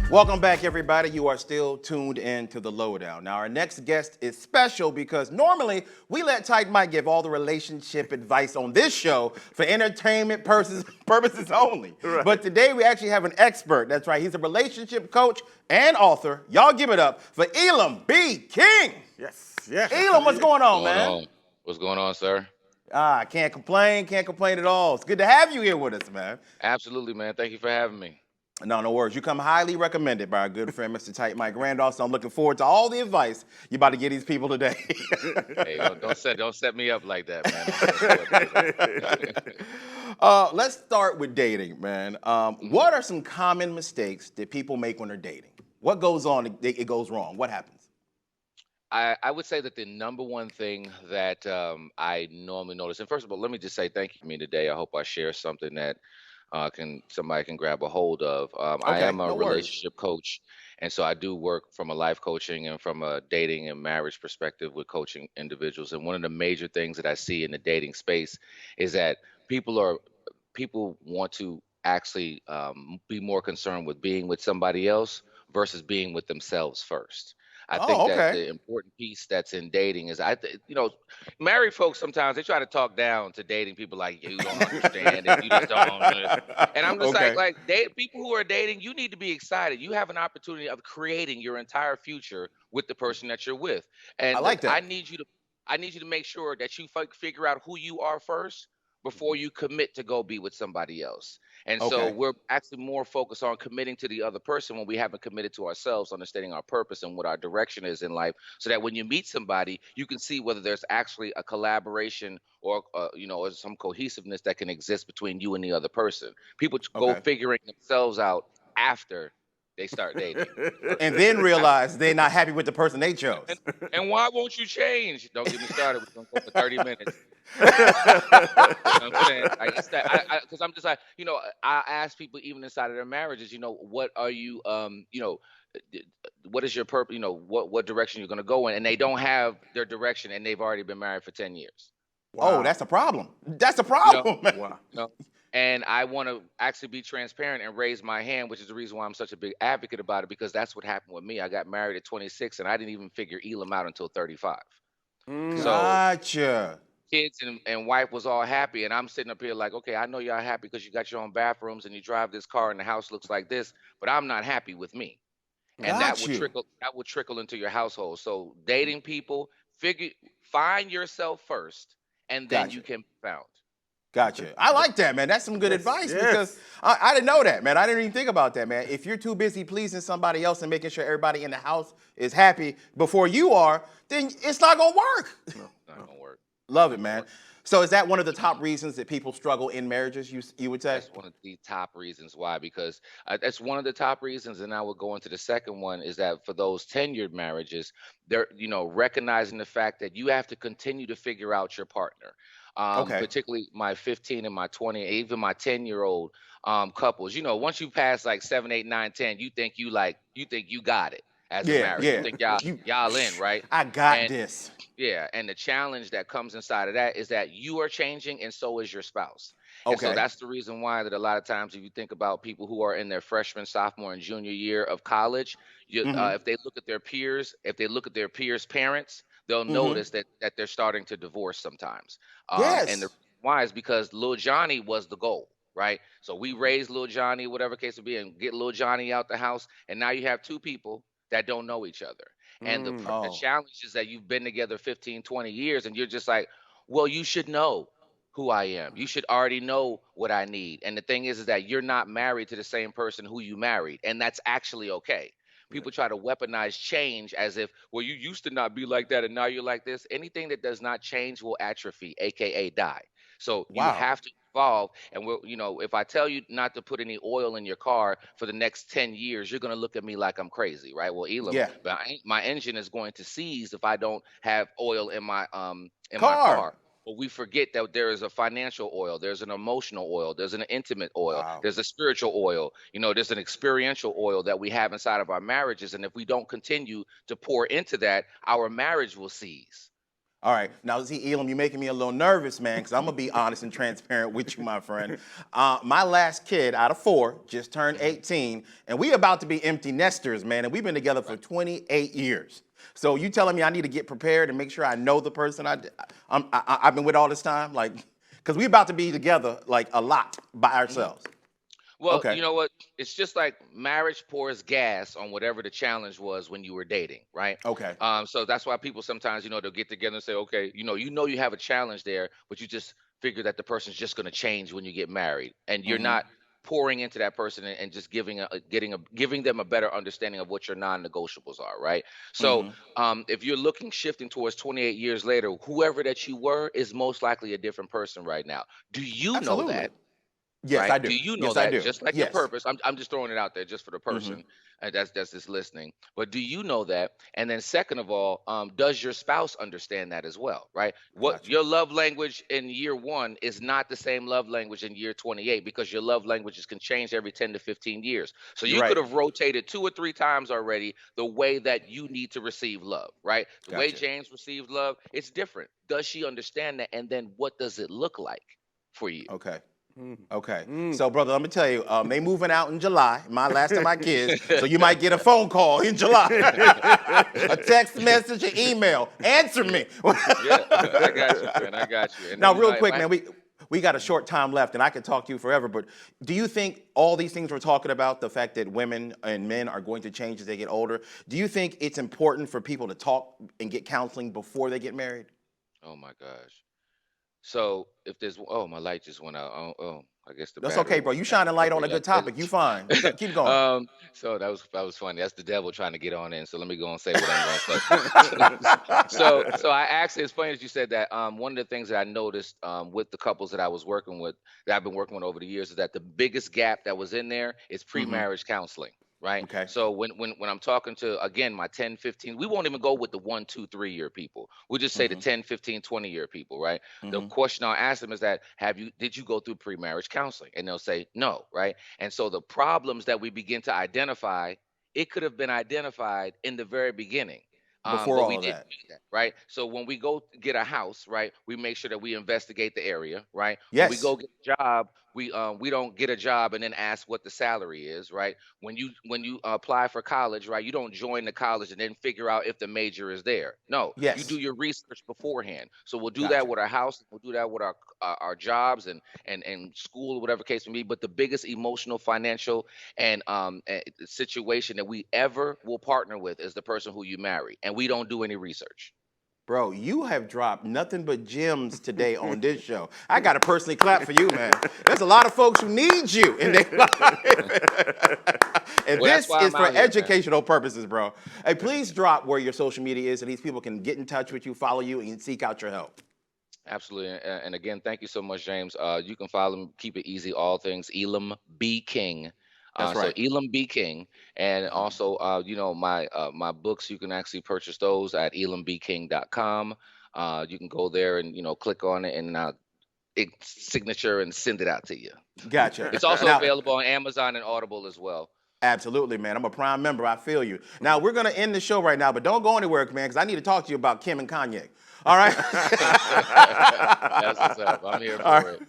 Welcome back, everybody. You are still tuned in to the Lowdown. Now, our next guest is special because normally we let Tight Mike give all the relationship advice on this show for entertainment purposes only. Right. But today we actually have an expert. That's right. He's a relationship coach and author. Y'all give it up for Elam B. King. Yes. Elam, what's going on, Going man? on? What's going on, sir? Can't complain at all. It's good to have you here with us, man. Absolutely, man. Thank you for having me. No worries. You come highly recommended by our good friend, Mr. Tight Mike Randolph. So I'm looking forward to all the advice you're about to give these people today. Hey, don't set me up like that, man. Don't set me up like that. Let's start with dating, man. What are some common mistakes that people make when they're dating? What goes on? It goes wrong. What happens? I would say that the number one thing that I normally notice, and first of all, let me just say thank you for me today. I hope I share something that can somebody can grab a hold of. I Okay, am a no worries. relationship coach, and so I do work from a life coaching and from a dating and marriage perspective with coaching individuals. And one of the major things that I see in the dating space is that people are people want to actually be more concerned with being with somebody else versus being with themselves first. I think Oh, that okay. the important piece that's in dating is married folks sometimes they try to talk down to dating people like you don't understand it, you just don't. And I'm just Okay. like date people who are dating, you need to be excited. You have an opportunity of creating your entire future with the person that you're with. I And like that. I need you to make sure that you figure out who you are first before you commit to go be with somebody else. And so Okay. we're actually more focused on committing to the other person when we haven't committed to ourselves, understanding our purpose and what our direction is in life, so that when you meet somebody, you can see whether there's actually a collaboration or or some cohesiveness that can exist between you and the other person. People go Okay. figuring themselves out after they start dating. And then realize they're not happy with the person they chose. And and why won't you change? Don't get me started. We're gonna go for 30 minutes. You know what I'm saying? Like it's that I because I'm just like, I ask people even inside of their marriages, what are you what is your purpose, what direction you're gonna go in, and they don't have their direction and they've already been married for 10 years. Oh, Wow. that's a problem. That's a You know, problem, man. Wow. you know. And I want to actually be transparent and raise my hand, which is the reason why I'm such a big advocate about it, because that's what happened with me. I got married at 26 and I didn't even figure Elam out until 35. So Gotcha. kids and wife was all happy, and I'm sitting up here like, okay, I know y'all happy because you got your own bathrooms and you drive this car and the house looks like this, but I'm not happy with me. And Got you. that will trickle into your household. So dating people, figure find yourself first, and then you Gotcha. can be found. Gotcha. I like that, man. That's some good Yes. advice because Yes. I didn't know that, man. I didn't even think about that, man. If you're too busy pleasing somebody else and making sure everybody in the house is happy before you are, then it's not gonna work. No. Not No. gonna work. Love it, Not gonna man. work. So is that one of the top reasons that people struggle in marriages? You would say? That's one of the top reasons why, because that's one of the top reasons. And I will go into the second one is that for those tenured marriages, they're, recognizing the fact that you have to continue to figure out your partner. Okay. Particularly my 15 and my 20, even my 10-year-old couples. Once you pass like 7, 8, 9, 10, you think you got it as a Yeah, marriage. You yeah. think y'all You, y'all in, right? I got And this. yeah, and the challenge that comes inside of that is that you are changing and so is your spouse. And so Okay. that's the reason why that a lot of times if you think about people who are in their freshman, sophomore, and junior year of college, Mm-hmm. if they look at their peers, if they look at their peers' parents, they'll Mm-hmm. notice that they're starting to divorce sometimes. And the Yes. reason why is because Lil Johnny was the goal, right? So we raised Lil Johnny, whatever case it be, and get Lil Johnny out the house, and now you have two people that don't know each other. And the Oh. challenge is that you've been together 15, 20 years, and you're just like, well, you should know who I am. You should already know what I need. And the thing is that you're not married to the same person who you married, and that's actually okay. People try to weaponize change as if, well, you used to not be like that, and now you're like this. Anything that does not change will atrophy, aka die. So you Wow. have to evolve. And if I tell you not to put any oil in your car for the next 10 years, you're gonna look at me like I'm crazy, right? Well, Elam, Yeah. but my engine is going to seize if I don't have oil in my Car. car. But we forget that there is a financial oil, there's an emotional oil, there's an intimate oil, Wow. there's a spiritual oil, there's an experiential oil that we have inside of our marriages. And if we don't continue to pour into that, our marriage will seize. All right. Now, see, Elam, you're making me a little nervous, man, because I'm going to be honest and transparent with you, my friend. My last kid out of 4 just turned 18, and we about to be empty nesters, man, and we've been together for 28 years. So you telling me I need to get prepared and make sure I know the person I've been with all this time? Like, because we about to be together, like, a lot by Mhm. ourselves. Well, Okay. you know what? It's just like marriage pours gas on whatever the challenge was when you were dating, right? Okay. So that's why people sometimes, they'll get together and say, okay, you have a challenge there, but you just figure that the person's just going to change when you get married, and you're Mm-hmm. not pouring into that person and just giving them a better understanding of what your non-negotiables are, right? So Mm-hmm. if you're looking shifting towards 28 years later, whoever that you were is most likely a different person right now. Do you know Absolutely. that? Yes, I Right? Do do. you know Yes, I that do. just like your Yes. purpose? I'm just throwing it out there just for the Mm-hmm. person that's just listening. But do you know that? And then second of all, does your spouse understand that as well? Right? What Gotcha. your love language in year 1 is not the same love language in year 28, because your love languages can change every 10 to 15 years. So You're you could right. have rotated 2 or 3 times already the way that you need to receive love. Right? The way Gotcha. James receives love, it's different. Does she understand that? And then what does it look like for you? Okay. Mm. Okay. Mm. So, brother, let me tell you, they moving out in July. My last of my kids. So you might get a phone call in July, a text message, an email. Answer Yeah. me. Yeah, I got you, man. I got you. And then Now, real if quick, I man, we got a short time left, and I could talk to you forever. But do you think all these things we're talking about, the fact that women and men are going to change as they get older, do you think it's important for people to talk and get counseling before they get married? oh my gosh. So if there's my light just went out. I guess the That's battery okay, bro. went You down. shining light on Okay, a good topic. You fine. Keep going. so that was funny. That's the devil trying to get on in. So let me go and say what I'm going to say. So I actually, it's funny that you said that. One of the things that I noticed with the couples that I was working with, that I've been working with over the years, is that the biggest gap that was in there is Hmm. pre-marriage counseling. Right. Okay. So when I'm talking to, again, my 10, 15, we won't even go with the 1, 2, 3 year people. We'll just say the Hmm. 10, 15, 20 year people. Right. The Hmm. question I'll ask them is that, did you go through pre-marriage counseling? And they'll say no. Right. And so the problems that we begin to identify, it could have been identified in the very beginning. Before But we all of didn't that. do that, right? So when we go get a house, right, we make sure that we investigate the area, right? When we Yes. go get a job, we don't get a job and then ask what the salary is, right? When you apply for college, right, you don't join the college and then figure out if the major is there. No, you do Yes. your research beforehand. So we'll do that Gotcha. with our house, we'll do that with our jobs and school, whatever case may be. But the biggest emotional, financial, and situation that we ever will partner with is the person who you marry, and we don't do any research. Bro, you have dropped nothing but gems today on this show. I got to personally clap for you, man. There's a lot of folks who need you in their life. And Well, that's this why is I'm for out here, man. educational purposes, bro. Hey, please drop where your social media is so these people can get in touch with you, follow you, and seek out your help. Absolutely. And again, thank you so much, James. You can follow me, keep it easy, all things Elam B. King. That's So right. Elam B. King. And Mhm. also, my books, you can actually purchase those at elambking.com. You can go there and, click on it, and signature and send it out to you. Gotcha. It's also Now, available on Amazon and Audible as well. absolutely, man. I'm a prime member. I feel you. Now, we're going to end the show right now, but don't go anywhere, man, because I need to talk to you about Kim and Kanye. All right? That's what's up. I'm here All for right. it.